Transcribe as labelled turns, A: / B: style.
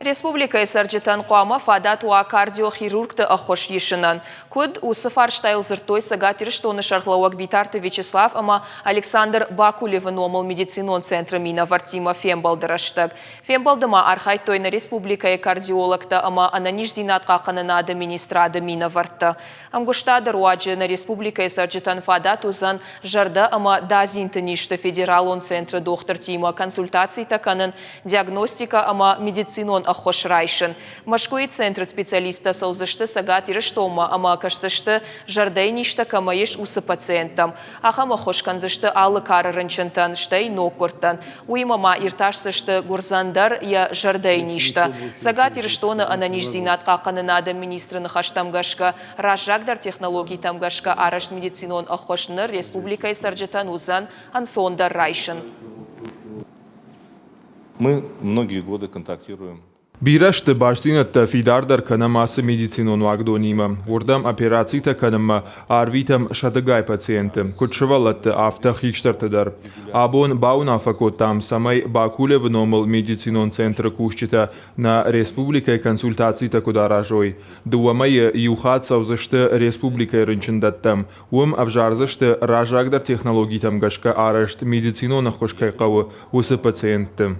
A: Республика сарджитан қуама фадат уа кардиохирургты ахош ешінан. Күд усы фарштайл зыртой сагат ирштоны шархлауак битарты Вячеслав, ама Александр Бакулевын омыл медицинон центры мина Вартима Фембалдыраштаг. Фембалдыма архайт тойны республика кардиологта, ама ананиш зинатқа қанынады министрады мина вартты. Амгуштады руаджы на республика сарджитан фадат узан жарда, ама дазинты ништы федералон центры доктор Тима консультаций таканын диагностика, ама медицинон ахош райшын. Машкуи центр специалиста саузышты сагат ирыштома, ама кашсышты жардайништы камаеш усы пациентам. Ахама хошканзышты алы карырынчынтан штай нокуртан. Уимама ирташсышты гурзандар я жардайништы. Сагат ирыштоны ананиш зинатқа қанынады министрыны хаштамгашка ражагдар технологий тамгашка араш медицинон ахошныр республикай сарджетан узан ансондар райшын.
B: Мы многие годы контактируем.
C: Бирашты башзинатта фидардар канамасы медицинон вагдонима. Урдам операцийта канама арвитам шадыгай пациентым. Кутшывалатты афтах икштартыдар. Абон баунафако там самай Бакулев номал медицинон центр кушчита на республикай консультацийта кударажой. Дуамай юхат саузышты республикай рынчындаттам. Ум авжарзышты ражагдар технологийтам гашка арашт медицинона хошкай қавы усы пациенттым.